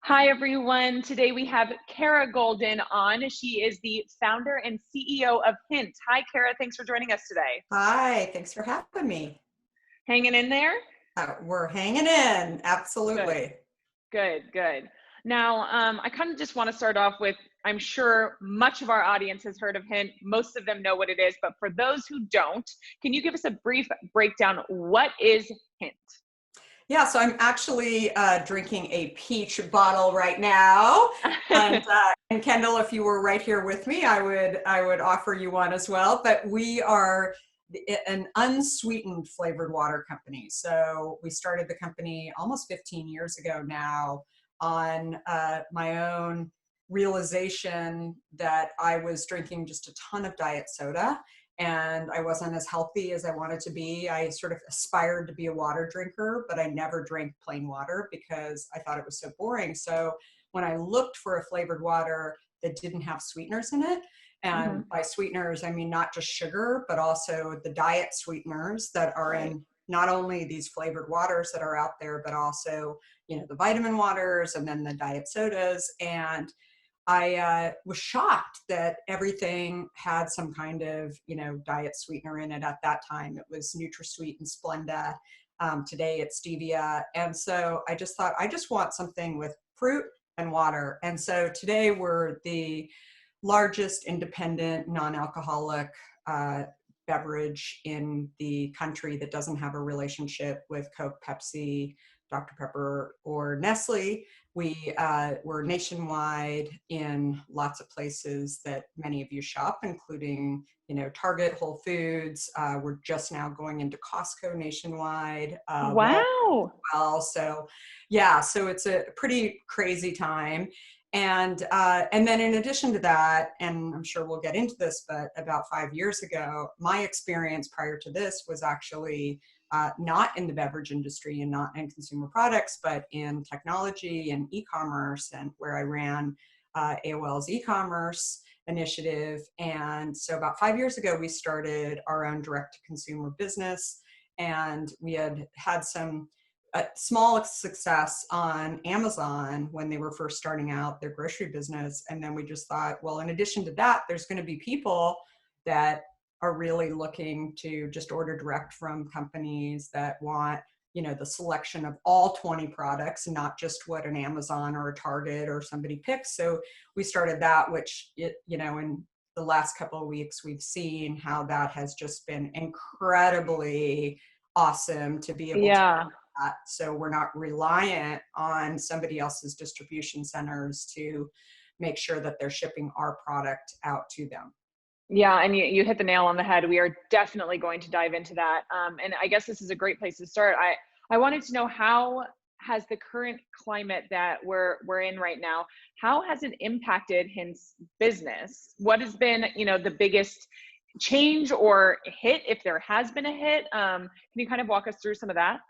Hi, everyone. Today we have Kara Goldin on. She is the founder and CEO of Hint. Hi, Kara. Thanks for joining us today. Hi, thanks for having me. Hanging in there? We're hanging in, Good, absolutely. good. Now, I kind of just want to start off with I'm sure much of our audience has heard of Hint. Most of them know what it is, but for those who don't, can you give us a brief breakdown? What is Hint? Yeah, so I'm actually drinking a peach bottle right now, and Kendall, if you were right here with me, I would offer you one as well. But we are an unsweetened flavored water company. So we started the company almost 15 years ago now on my own realization that I was drinking just a ton of diet soda and I wasn't as healthy as I wanted to be. I sort of aspired to be a water drinker, but I never drank plain water because I thought it was so boring. So when I looked for a flavored water that didn't have sweeteners in it, and Hmm. by sweeteners, I mean not just sugar, but also the diet sweeteners that are Right. in not only these flavored waters that are out there, but also, the vitamin waters and then the diet sodas. And I was shocked that everything had some kind of, diet sweetener in it at that time. It was NutraSweet and Splenda. Today it's stevia. And so I just thought, I just want something with fruit and water. And so today we're the largest independent non-alcoholic beverage in the country that doesn't have a relationship with Coke, Pepsi, Dr. Pepper, or Nestle. We're nationwide in lots of places that many of you shop, including, Target, Whole Foods. We're just now going into Costco nationwide, Walmart Wow. as well. So, yeah, so it's a pretty crazy time. And then in addition to that, and I'm sure we'll get into this, but about 5 years ago, my experience prior to this was actually not in the beverage industry and not in consumer products, but in technology and e-commerce, and where I ran AOL's e-commerce initiative. And so about 5 years ago, we started our own direct-to-consumer business, and we had some small success on Amazon when they were first starting out their grocery business. And then we just thought, well, in addition to that, there's going to be people that are really looking to just order direct from companies that want, the selection of all 20 products, not just what an Amazon or a Target or somebody picks. So we started that, which in the last couple of weeks, we've seen how that has just been incredibly awesome to be able to Yeah. that. So we're not reliant on somebody else's distribution centers to make sure that they're shipping our product out to them. Yeah, and you hit the nail on the head. We are definitely going to dive into that. And I guess this is a great place to start. I wanted to know, how has the current climate that we're in right now, how has it impacted his business? What has been, the biggest change or hit, if there has been a hit? Can you kind of walk us through some of that?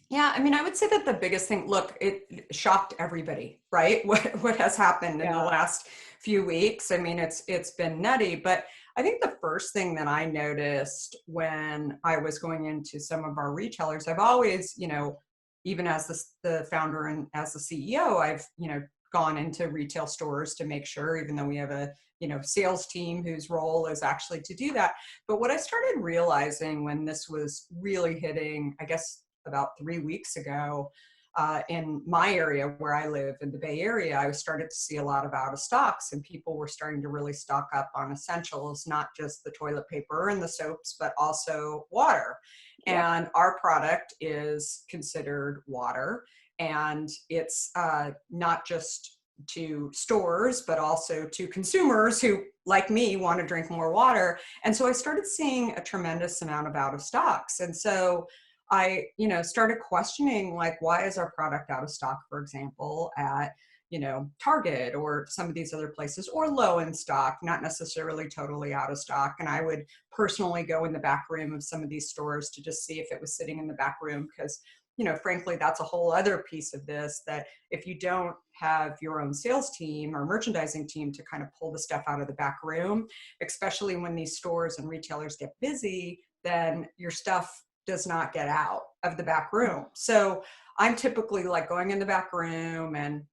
Yeah, I mean, I would say that the biggest thing, look, it shocked everybody, right? What has happened in the Yeah. last few weeks. I mean, it's been nutty, but I think the first thing that I noticed when I was going into some of our retailers, I've always, even as the founder and as the CEO, I've, gone into retail stores to make sure, even though we have a, sales team whose role is actually to do that. But what I started realizing when this was really hitting, I guess, about 3 weeks ago, in my area where I live in the Bay Area, I started to see a lot of out of stocks, and people were starting to really stock up on essentials, not just the toilet paper and the soaps, but also water. Yep. And our product is considered water, and it's not just to stores, but also to consumers who, like me, want to drink more water. And so I started seeing a tremendous amount of out of stocks. And so I, started questioning, like, why is our product out of stock, for example, at, Target or some of these other places, or low in stock, not necessarily totally out of stock. And I would personally go in the back room of some of these stores to just see if it was sitting in the back room, because, frankly, that's a whole other piece of this, that if you don't have your own sales team or merchandising team to kind of pull the stuff out of the back room, especially when these stores and retailers get busy, then your stuff does not get out of the back room. So I'm typically like going in the back room and,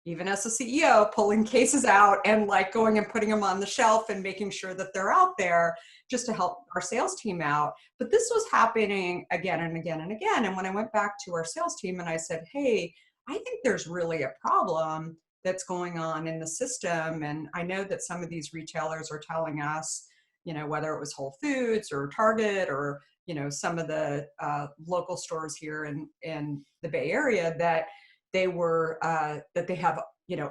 even as a CEO, pulling cases out and like going and putting them on the shelf and making sure that they're out there just to help our sales team out. But this was happening again and again and again. And when I went back to our sales team and I said, hey, I think there's really a problem that's going on in the system. And I know that some of these retailers are telling us, whether it was Whole Foods or Target or, some of the local stores here in the Bay Area, that they were that they have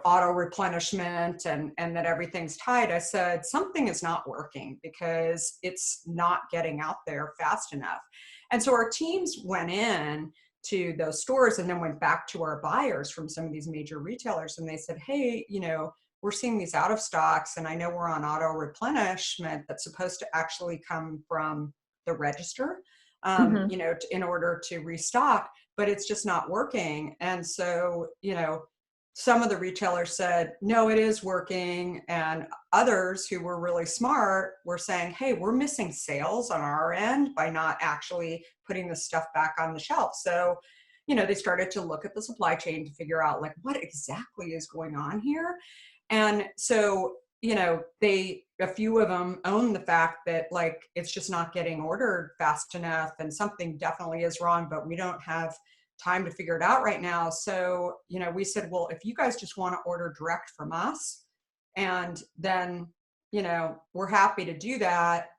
auto replenishment and that everything's tied. I said something is not working because it's not getting out there fast enough. And so our teams went in to those stores and then went back to our buyers from some of these major retailers, and they said, hey, we're seeing these out of stocks, and I know we're on auto replenishment that's supposed to actually come from the register, in order to restock, but it's just not working. And so, some of the retailers said, no, it is working. And others who were really smart were saying, hey, we're missing sales on our end by not actually putting the stuff back on the shelf. So, they started to look at the supply chain to figure out like what exactly is going on here. And so, a few of them own the fact that like, it's just not getting ordered fast enough and something definitely is wrong, but we don't have time to figure it out right now. So, we said, well, if you guys just want to order direct from us, and then, we're happy to do that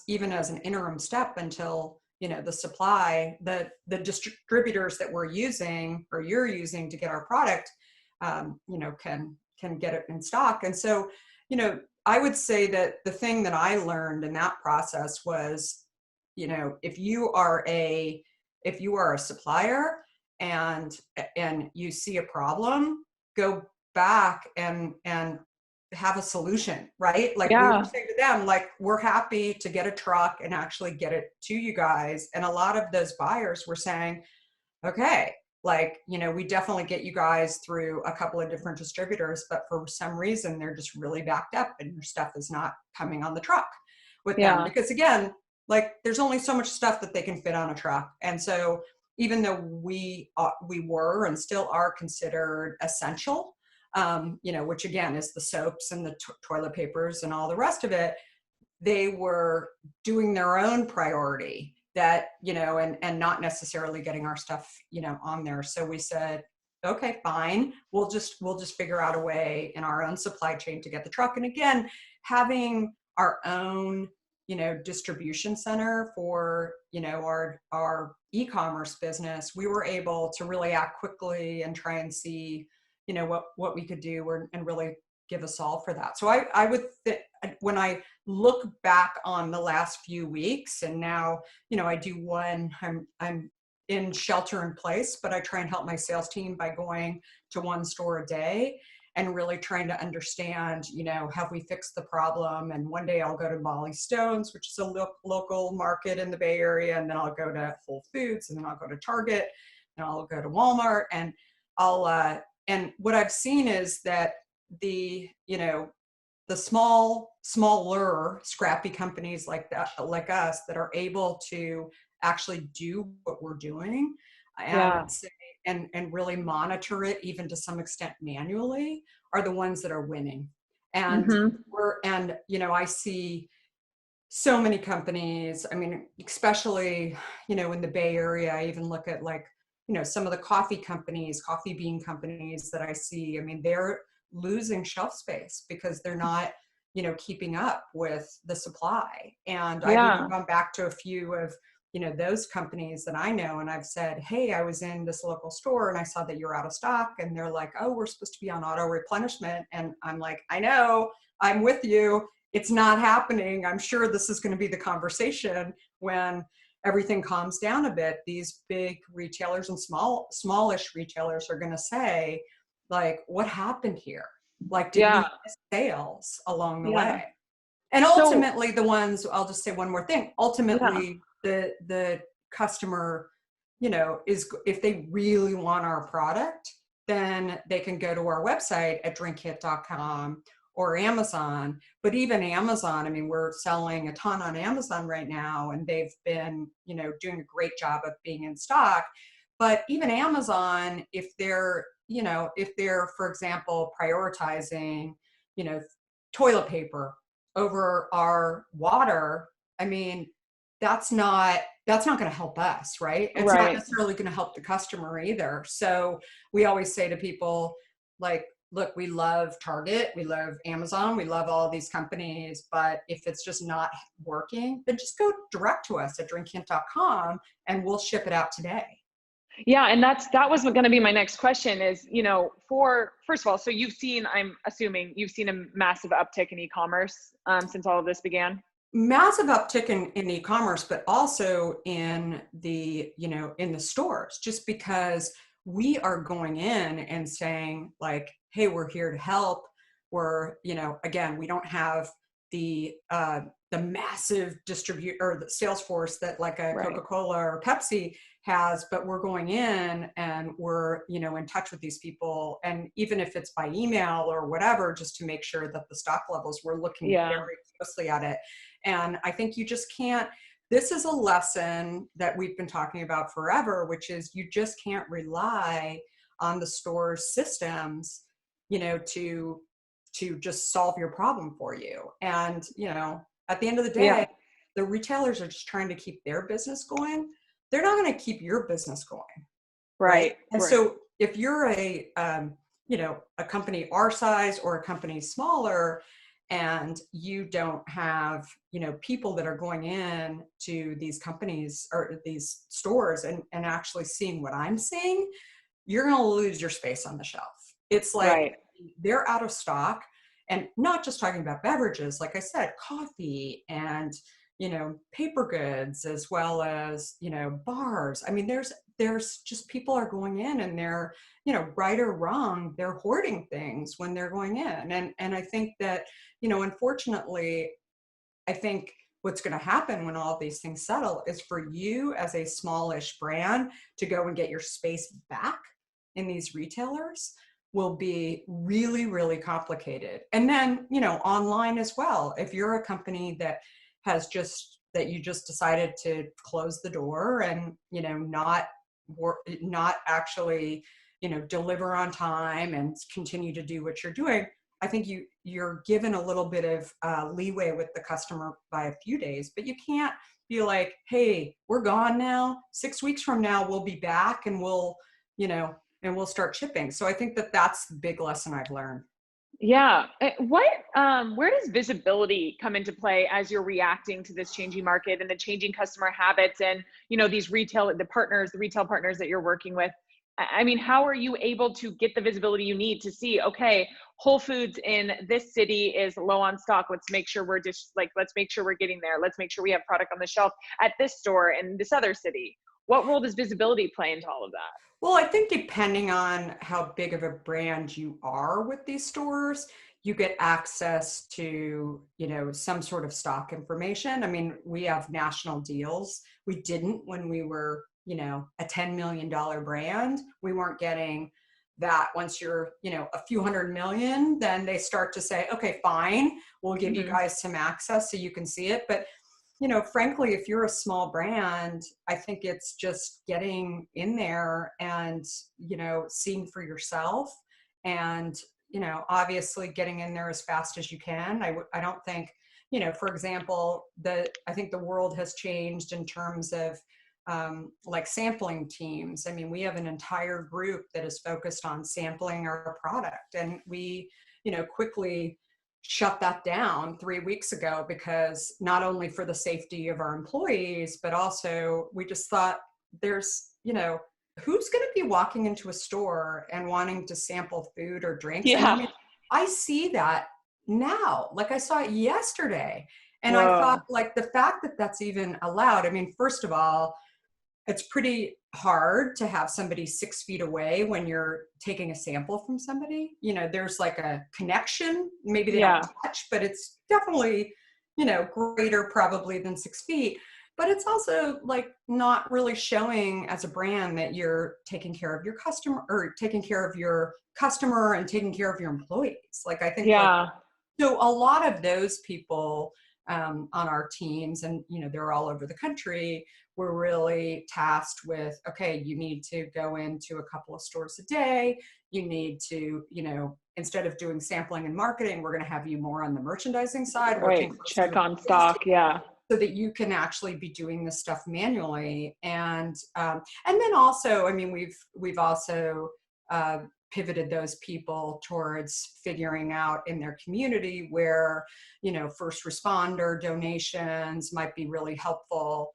even as an interim step until, the supply, the distributors that we're using or you're using to get our product, can get it in stock. And so, I would say that the thing that I learned in that process was, if you are a supplier and you see a problem, go back and have a solution, right? Like we were saying to them, like, we're happy to get a truck and actually get it to you guys. And a lot of those buyers were saying, okay, like, we definitely get you guys through a couple of different distributors, but for some reason they're just really backed up and your stuff is not coming on the truck with them. Because again, like there's only so much stuff that they can fit on a truck. And so even though we were and still are considered essential, which again is the soaps and the toilet papers and all the rest of it, they were doing their own priority that, and not necessarily getting our stuff, on there. So we said, okay, fine. We'll just figure out a way in our own supply chain to get the truck. And again, having our own, distribution center for, our e-commerce business, we were able to really act quickly and try and see, what we could do and really give a solve for that. So I would when I look back on the last few weeks, and now, I do one, I'm in shelter in place, but I try and help my sales team by going to one store a day and really trying to understand, have we fixed the problem? And one day I'll go to Molly Stone's, which is a local market in the Bay Area. And then I'll go to Whole Foods, and then I'll go to Target, and I'll go to Walmart. And and what I've seen is that the smaller scrappy companies like that, like us, that are able to actually do what we're doing and really monitor it, even to some extent manually, are the ones that are winning. And I see so many companies, I mean, especially, in the Bay Area. I even look at like, some of the coffee bean companies that I see. I mean, they're losing shelf space because they're not, keeping up with the supply. And I've even gone back to a few of, those companies that I know, and I've said, hey, I was in this local store and I saw that you're out of stock. And they're like, oh, we're supposed to be on auto replenishment. And I'm like, I know, I'm with you. It's not happening. I'm sure this is going to be the conversation when everything calms down a bit. These big retailers and smallish retailers are going to say, like, what happened here? Like, did we miss sales along the way? And ultimately, I'll just say one more thing. Ultimately, the customer, is, if they really want our product, then they can go to our website at drinkhit.com or Amazon. But even Amazon, I mean, we're selling a ton on Amazon right now, and they've been, doing a great job of being in stock. But even Amazon, if they're, for example, prioritizing, toilet paper over our water, I mean, that's not going to help us, right? It's not Right. necessarily going to help the customer either. So we always say to people, like, look, we love Target, we love Amazon, we love all these companies, but if it's just not working, then just go direct to us at drinkcant.com and we'll ship it out today. Yeah, and that was going to be my next question is, for first of all, so I'm assuming you've seen a massive uptick in e-commerce since all of this began. Massive uptick in e-commerce, but also in in the stores, just because we are going in and saying like, hey, we're here to help. We're, again, we don't have the massive distribute or the sales force that like a Right. Coca-Cola or Pepsi has, but we're going in and we're, in touch with these people. And even if it's by email or whatever, just to make sure that the stock levels, we're looking Yeah. very closely at it. And I think you just can't, this is a lesson that we've been talking about forever, which is you just can't rely on the store's systems, to just solve your problem for you. And, at the end of the Yeah. day, the retailers are just trying to keep their business going. They're not going to keep your business going. Right. Right. And Right. so if you're a company our size or a company smaller, and you don't have, people that are going in to these companies or these stores and actually seeing what I'm seeing, you're going to lose your space on the shelf. It's like Right. they're out of stock, and not just talking about beverages, like I said, coffee and, paper goods, as well as, bars. I mean, there's just people are going in and they're, right or wrong, they're hoarding things when they're going in. And I think that, unfortunately, I think what's going to happen when all of these things settle is for you as a smallish brand to go and get your space back in these retailers will be really, really complicated. And then, online as well. If you're a company that you just decided to close the door and, not actually, deliver on time and continue to do what you're doing, I think you're given a little bit of leeway with the customer by a few days, but you can't be like, hey, we're gone now. 6 weeks from now, we'll be back and we'll start shipping. So I think that that's the big lesson I've learned. Yeah. Where does visibility come into play as you're reacting to this changing market and the changing customer habits and, these the retail partners that you're working with? I mean, how are you able to get the visibility you need to see, okay, Whole Foods in this city is low on stock. Let's make sure let's make sure we're getting there. Let's make sure we have product on the shelf at this store in this other city. What role does visibility play into all of that? Well, I think depending on how big of a brand you are with these stores, you get access to, some sort of stock information. I mean, we have national deals. We didn't when we were, a $10 million brand. We weren't getting that. Once you're, a few hundred million, then they start to say, okay, fine, we'll give you Hmm. guys some access so you can see it. But frankly, if you're a small brand, I think it's just getting in there and, seeing for yourself and, obviously getting in there as fast as you can. I don't think, for example, I think the world has changed in terms of like sampling teams. I mean, we have an entire group that is focused on sampling our product, and we, quickly shut that down 3 weeks ago because not only for the safety of our employees, but also we just thought there's, who's going to be walking into a store and wanting to sample food or drinks? And I Yeah. mean, I see that now, like I saw it yesterday. And I thought Whoa. like the fact that that's even allowed, I mean, first of all, it's pretty hard to have somebody 6 feet away when you're taking a sample from somebody. There's like a connection. Maybe they don't Yeah. touch, but it's definitely, greater probably than 6 feet. But it's also like not really showing as a brand that you're taking care of your customer or taking care of your customer and taking care of your employees. Like I think like, Yeah. so a lot of those people on our teams, and they're all over the country, we're really tasked with, okay, you need to go into a couple of stores a day. You need to, instead of doing sampling and marketing, we're going to have you more on the merchandising side, working Right. closely Check with on the sales team, stock. Yeah. so that you can actually be doing this stuff manually. And then also, I mean, we've also pivoted those people towards figuring out in their community where, first responder donations might be really helpful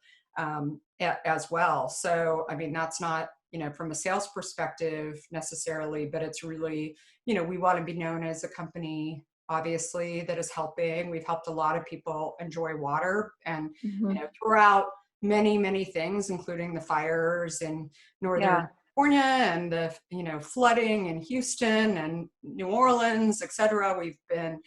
as well. So, I mean, that's not, from a sales perspective necessarily, but it's really, we want to be known as a company, obviously, that is helping. We've helped a lot of people enjoy water, and, Hmm. throughout many things, including the fires in Northern Yeah. California and the, flooding in Houston and New Orleans, et cetera. We've been,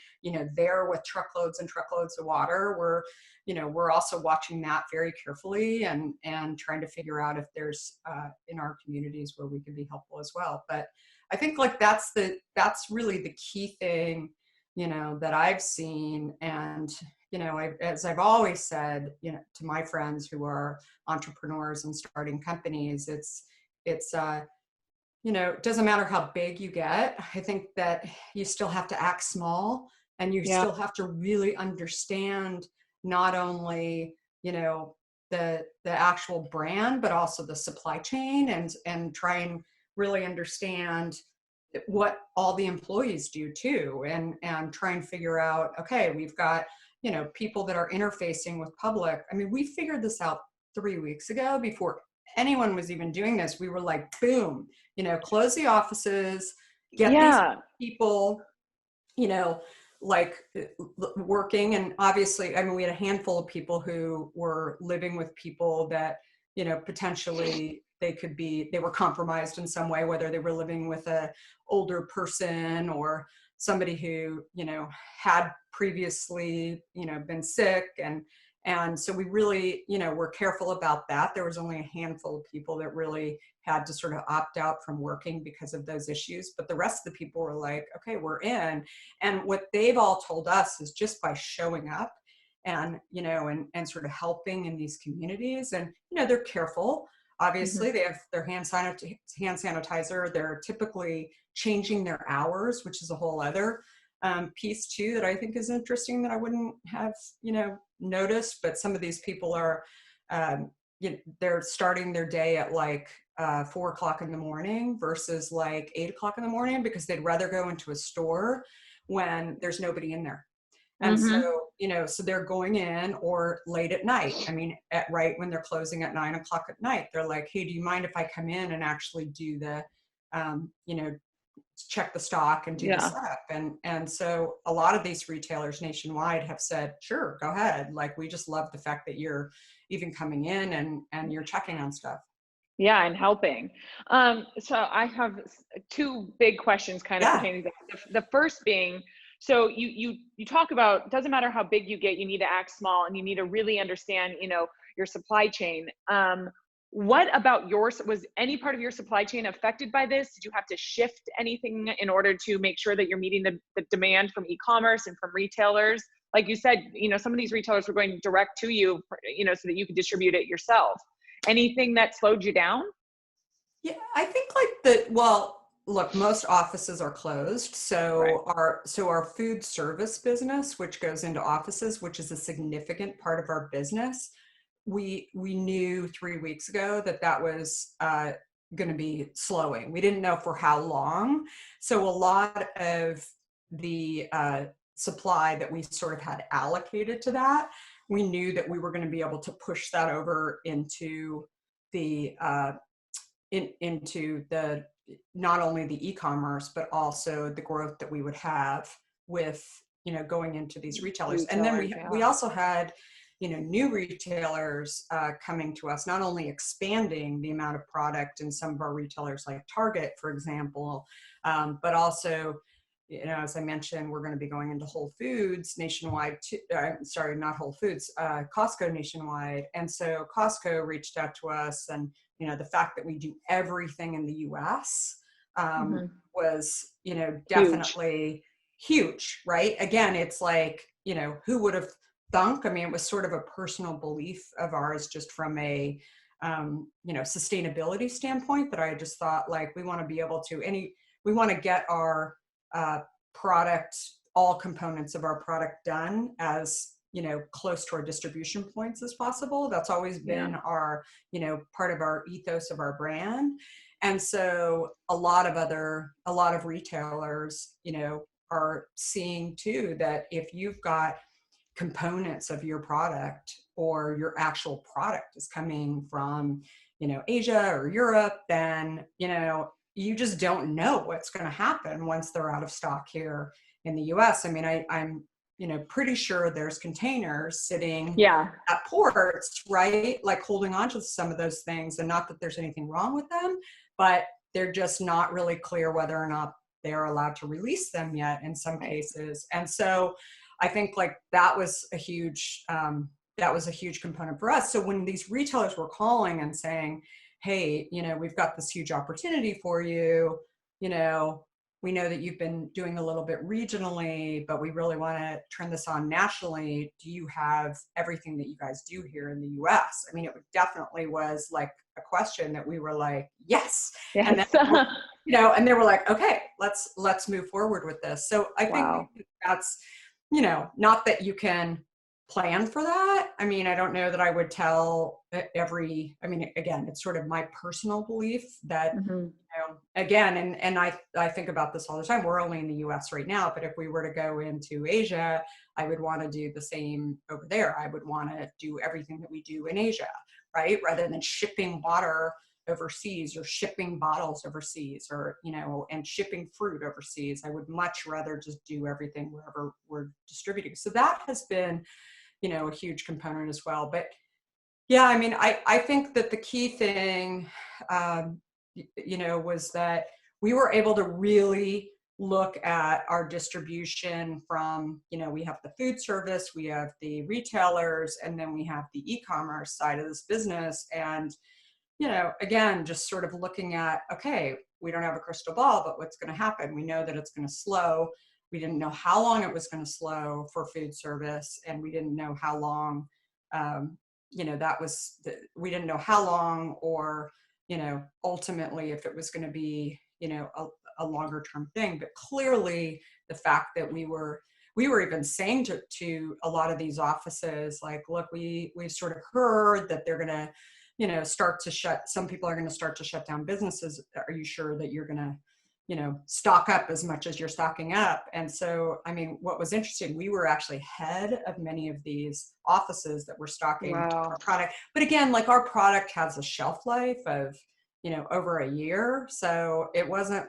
there with truckloads and truckloads of water. We're also watching that very carefully and trying to figure out if there's in our communities where we can be helpful as well. But I think like that's really the key thing, that I've seen. And, as I've always said, to my friends who are entrepreneurs and starting companies, it doesn't matter how big you get. I think that you still have to act small, and you Yeah. still have to really understand not only, the actual brand, but also the supply chain, and try and really understand what all the employees do too, and try and figure out, okay, we've got, people that are interfacing with public. I mean, we figured this out 3 weeks ago before anyone was even doing this. We were like, boom, close the offices, get these Yeah. people, like working. And obviously, I mean, we had a handful of people who were living with people that, potentially they were compromised in some way, whether they were living with a older person or somebody who, had previously, been sick. And so we really, were careful about that. There was only a handful of people that really had to sort of opt out from working because of those issues. But the rest of the people were like, okay, we're in. And what they've all told us is just by showing up and, and sort of helping in these communities. And, they're careful. Hmm. Obviously, they have their hand sanitizer. They're typically changing their hours, which is a whole other piece too that I think is interesting that I wouldn't have, noticed. But some of these people are, they're starting their day at like 4 o'clock in the morning versus like 8 o'clock in the morning, because they'd rather go into a store when there's nobody in there. And so, Hmm. so they're going in, or late at night. I mean, right when they're closing at 9 o'clock at night, they're like, hey, do you mind if I come in and actually do the, check the stock and do the Yeah. setup? And so a lot of these retailers nationwide have said, sure, go ahead. Like, we just love the fact that you're even coming in and you're checking on stuff. Yeah, and helping. So I have two big questions kind of Yeah. pertaining to that. The first being, so you talk about, doesn't matter how big you get, you need to act small, and you need to really understand, your supply chain. What about was any part of your supply chain affected by this? Did you have to shift anything in order to make sure that you're meeting the demand from e-commerce and from retailers? Like you said, some of these retailers were going direct to you, so that you could distribute it yourself. Anything that slowed you down? Yeah, I think like well, look, most offices are closed. Right. So our food service business, which goes into offices, which is a significant part of our business, we knew 3 weeks ago that was going to be slowing. We didn't know for how long. So a lot of the supply that we sort of had allocated to that, we knew that we were going to be able to push that over into the into the not only the e-commerce, but also the growth that we would have with, going into these retailers. And then Retailers, we yeah. also had, new retailers coming to us, not only expanding the amount of product in some of our retailers like Target, for example, but also, as I mentioned, we're going to be going into Whole Foods nationwide. Sorry, not Whole Foods, Costco nationwide. And so Costco reached out to us, and the fact that we do everything in the U.S. Hmm. Was, Huge. definitely huge, right? Again, it's like, who would have thunk. I mean, it was sort of a personal belief of ours, just from a, sustainability standpoint, that I just thought, like, we want to be able to we want to get our product, all components of our product done as, close to our distribution points as possible. That's always Yeah. been our, part of our ethos of our brand. And so a lot of retailers, are seeing too, that if you've got components of your product, or your actual product is coming from, Asia or Europe, then, you just don't know what's going to happen once they're out of stock here in the US. I mean, I'm, pretty sure there's containers sitting Yeah. at ports, right? Like, holding on to some of those things, and not that there's anything wrong with them, but they're just not really clear whether or not they're allowed to release them yet in some cases. And so I think, like, that was a huge component for us. So when these retailers were calling and saying, hey, we've got this huge opportunity for you, we know that you've been doing a little bit regionally, but we really want to turn this on nationally. Do you have everything that you guys do here in the US? I mean, it definitely was like a question that we were like, yes. And Yes. then, and they were like, okay, let's move forward with this. So I think Wow. that's, not that you can plan for that. I mean, I don't know that I would tell again, it's sort of my personal belief that, Hmm. again, and I think about this all the time. We're only in the US right now, but if we were to go into Asia, I would want to do the same over there. I would want to do everything that we do in Asia, right? Rather than shipping water overseas, or shipping bottles overseas, or, and shipping fruit overseas. I would much rather just do everything wherever we're distributing. So that has been, a huge component as well. But yeah, I mean, I think that the key thing, was that we were able to really look at our distribution from, we have the food service, we have the retailers, and then we have the e-commerce side of this business. And, again, just sort of looking at, okay, we don't have a crystal ball, but what's going to happen? We know that it's going to slow. We didn't know how long it was going to slow for food service, and we didn't know how long, we didn't know how long, or, ultimately if it was going to be, a longer term thing. But clearly the fact that we were even saying to a lot of these offices, like, look, we've sort of heard that they're going to, some people are going to start to shut down businesses. Are you sure that you're going to, stock up as much as you're stocking up? And so, I mean, what was interesting, we were actually ahead of many of these offices that were stocking Wow. our product. But again, like, our product has a shelf life of, over a year. So it wasn't,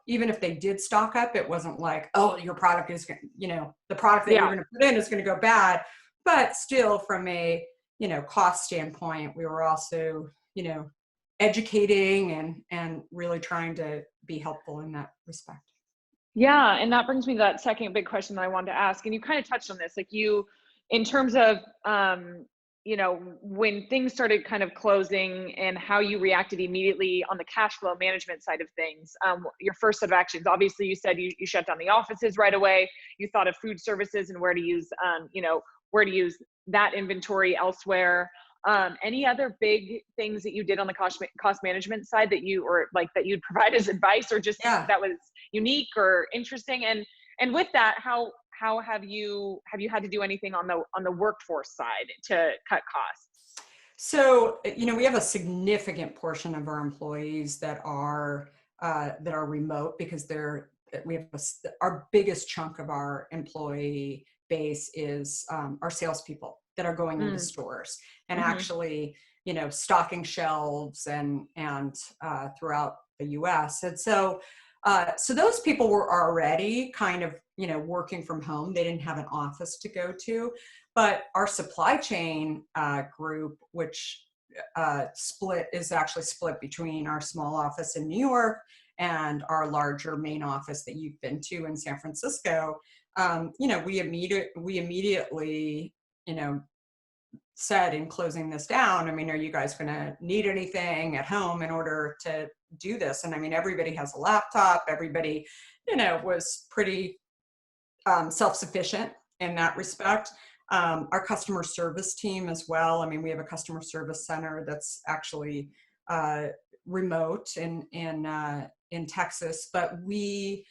even if they did stock up, it wasn't like, oh, your product is, the product that you're Yeah. going to put in is going to go bad. But still, from a, cost standpoint, we were also, educating and really trying to be helpful in that respect. Yeah, and that brings me to that second big question that I wanted to ask. And you kind of touched on this, like, in terms of, when things started kind of closing, and how you reacted immediately on the cash flow management side of things. Your first set of actions, obviously, you said you shut down the offices right away. You thought of food services and where to use, where to use that inventory elsewhere. Any other big things that you did on the cost management side that you'd provide as advice, or just Yeah. that was unique or interesting? And with that, how have you had to do anything on the workforce side to cut costs? So, we have a significant portion of our employees that are remote, because our biggest chunk of our employee base is our salespeople that are going into stores and actually, stocking shelves and throughout the US. And so, so those people were already kind of, working from home. They didn't have an office to go to. But our supply chain group, which is actually split between our small office in New York and our larger main office that you've been to in San Francisco, we immediately, said, in closing this down, I mean, are you guys going to need anything at home in order to do this? And I mean, everybody has a laptop. Everybody, was pretty self-sufficient in that respect. Our customer service team as well. I mean, we have a customer service center that's actually remote in Texas, but we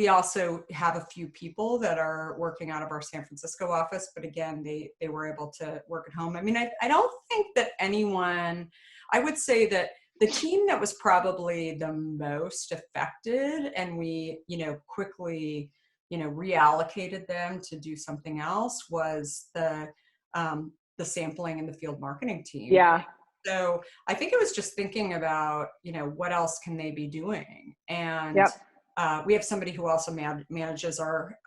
also have a few people that are working out of our San Francisco office, but again, they were able to work at home. I mean, I don't think that anyone, I would say that the team that was probably the most affected, and we, quickly, reallocated them to do something else, was the sampling and the field marketing team. Yeah. So I think it was just thinking about, what else can they be doing? And Yep. we have somebody who also manages our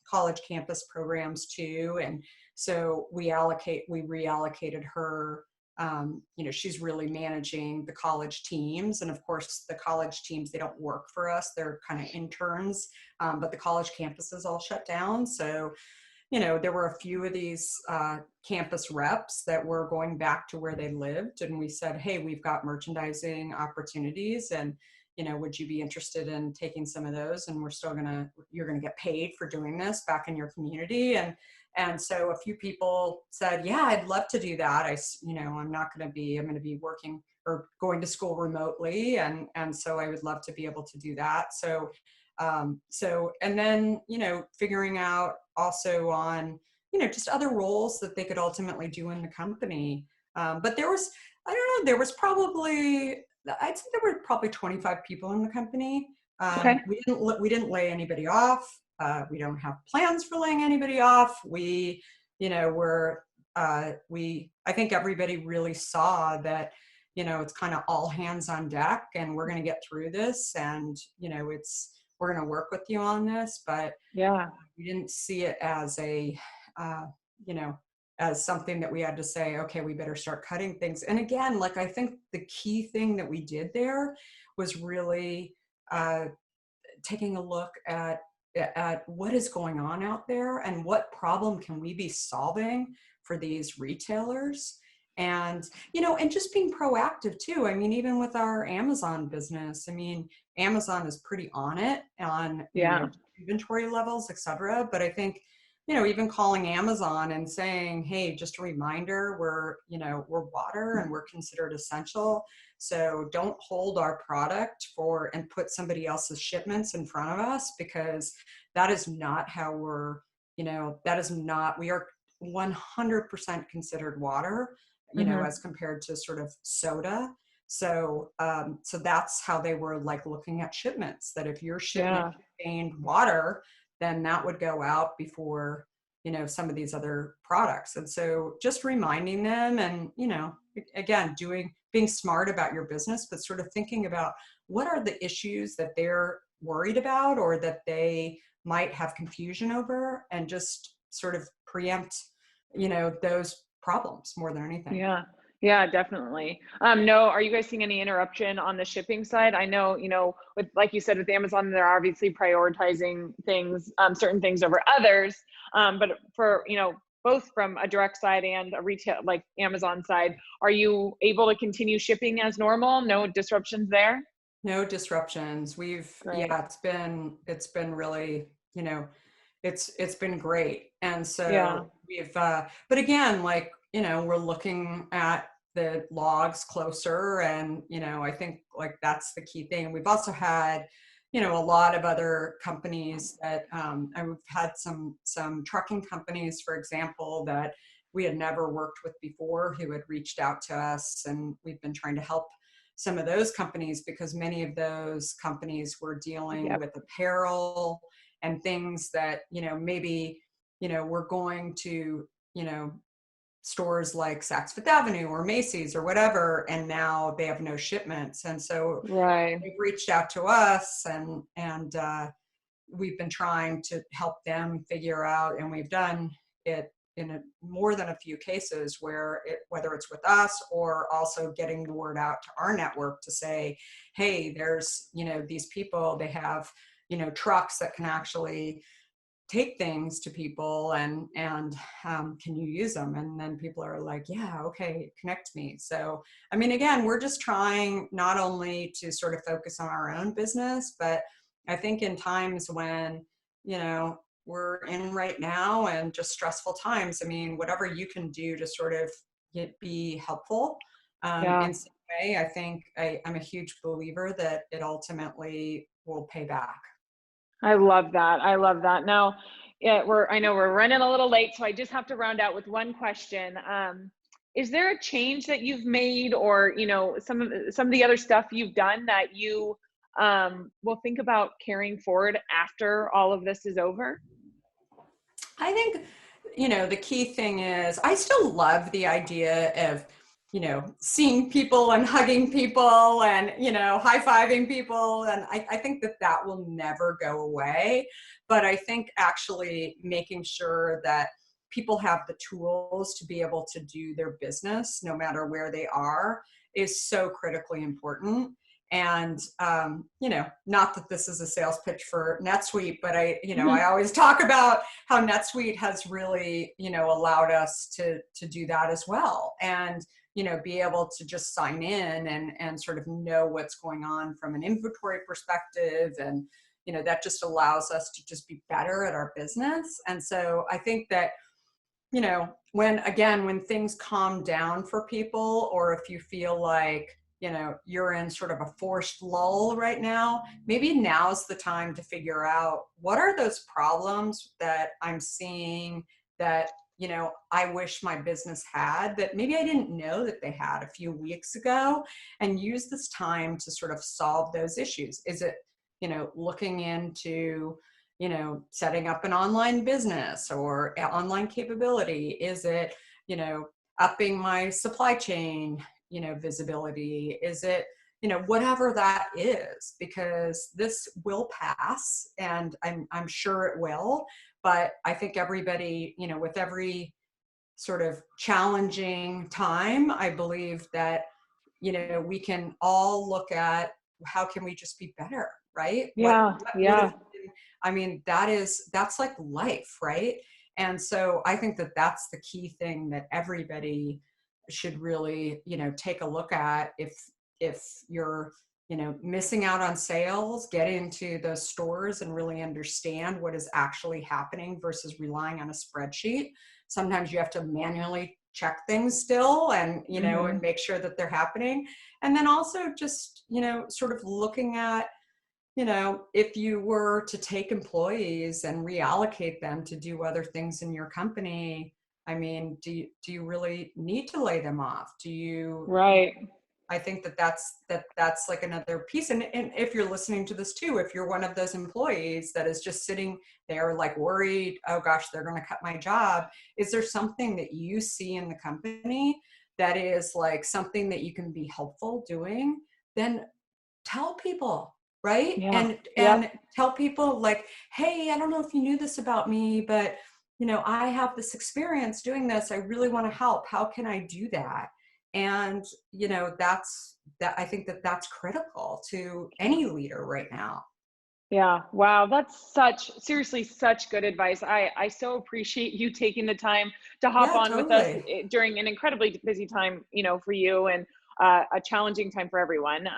college campus programs too. And so we reallocated her. She's really managing the college teams. And of course, the college teams, they don't work for us. They're kind of interns, but the college campuses all shut down. So there were a few of these campus reps that were going back to where they lived. And we said, hey, we've got merchandising opportunities, and, would you be interested in taking some of those? And you're going to get paid for doing this back in your community. And so a few people said, yeah, I'd love to do that. I'm going to be working or going to school remotely. And so I would love to be able to do that. So, and then, figuring out also on, just other roles that they could ultimately do in the company. But there was, I don't know, I'd say there were probably 25 people in the company. Okay. We didn't lay anybody off. We don't have plans for laying anybody off. I think everybody really saw that, it's kind of all hands on deck, and we're going to get through this, and, we're going to work with you on this. But Yeah. we didn't see it as as something that we had to say, okay, we better start cutting things. And again, I think the key thing that we did there was really taking a look at what is going on out there, and what problem can we be solving for these retailers. And, and just being proactive too. I mean, even with our Amazon business, I mean, Amazon is pretty on it on, Yeah. inventory levels, et cetera. But I think, even calling Amazon and saying, hey, just a reminder, we're water and we're considered essential. So don't hold our product and put somebody else's shipments in front of us, because that is not how we are 100% considered water, as compared to sort of soda. So, so that's how they were looking at shipments, that if your shipment contained water, then that would go out before, some of these other products. And so just reminding them, and, again, being smart about your business, but sort of thinking about what are the issues that they're worried about, or that they might have confusion over, and just sort of preempt, those problems more than anything. Yeah. Yeah, definitely. No, are you guys seeing any interruption on the shipping side? I know, with, like you said, with Amazon, they're obviously prioritizing things, certain things over others. But for, both from a direct side and a retail, like Amazon side, are you able to continue shipping as normal? No disruptions there? No disruptions. Great. It's been really, it's been great. And Yeah. so but again, we're looking at the logs closer, and, I think that's the key thing. We've also had, a lot of other companies that, and we've had some trucking companies, for example, that we had never worked with before, who had reached out to us, and we've been trying to help some of those companies, because many of those companies were dealing with apparel and things that, maybe, we're going to, stores like Saks Fifth Avenue or Macy's or whatever, and now they have no shipments. And so Right. they've reached out to us, and we've been trying to help them figure out, and we've done it in more than a few cases where whether it's with us or also getting the word out to our network to say, hey, there's, these people, they have, trucks that can actually take things to people, and can you use them? And then people are like, yeah, okay, connect me. So, I mean, again, we're just trying not only to sort of focus on our own business, but I think in times when, we're in right now and just stressful times. I mean, whatever you can do to sort of be helpful Yeah. in some way, I think I'm a huge believer that it ultimately will pay back. I love that. I love that. Now, yeah, I know we're running a little late, so I just have to round out with one question. Is there a change that you've made, or some of the other stuff you've done that you will think about carrying forward after all of this is over? I think, the key thing is I still love the idea of, seeing people and hugging people and, high-fiving people. And I think that that will never go away. But I think actually making sure that people have the tools to be able to do their business, no matter where they are, is so critically important. And not that this is a sales pitch for NetSuite, but I always talk about how NetSuite has really, allowed us to do that as well. And, be able to just sign in and sort of know what's going on from an inventory perspective. And, that just allows us to just be better at our business. And so I think that, when things calm down for people, or if you feel like, you're in sort of a forced lull right now, maybe now's the time to figure out what are those problems that I'm seeing that, I wish my business had, that maybe I didn't know that they had a few weeks ago, and use this time to sort of solve those issues. Is it, looking into, setting up an online business or online capability? Is it, upping my supply chain, visibility? Is it, whatever that is? Because this will pass, and I'm sure it will. But I think everybody, with every sort of challenging time, I believe that, we can all look at how can we just be better, right? Yeah, What would have yeah, been, I mean, that's like life, right? And so I think that that's the key thing that everybody should really, take a look at. If you're, missing out on sales, get into those stores and really understand what is actually happening versus relying on a spreadsheet. Sometimes you have to manually check things still, and, and hmm make sure that they're happening. And then also just, sort of looking at, if you were to take employees and reallocate them to do other things in your company, I mean, do you really need to lay them off? right. I think that's like another piece. And if you're listening to this too, if you're one of those employees that is just sitting there like worried, oh gosh, they're going to cut my job, is there something that you see in the company that is like something that you can be helpful doing? Then tell people, right? Yeah, yep, And tell people like, hey, I don't know if you knew this about me, but I have this experience doing this. I really want to help. How can I do that? And I think that that's critical to any leader right now. yeah. Wow, that's seriously such good advice. I so appreciate you taking the time to hop Yeah, on with us totally. during an incredibly busy time, for you, and a challenging time for everyone.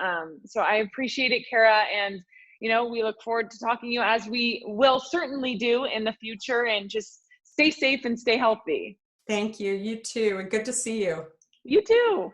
So I appreciate it, Kara, and we look forward to talking to you, as we will certainly do in the future. And just stay safe and stay healthy. Thank you. You too. And good to see you. You too.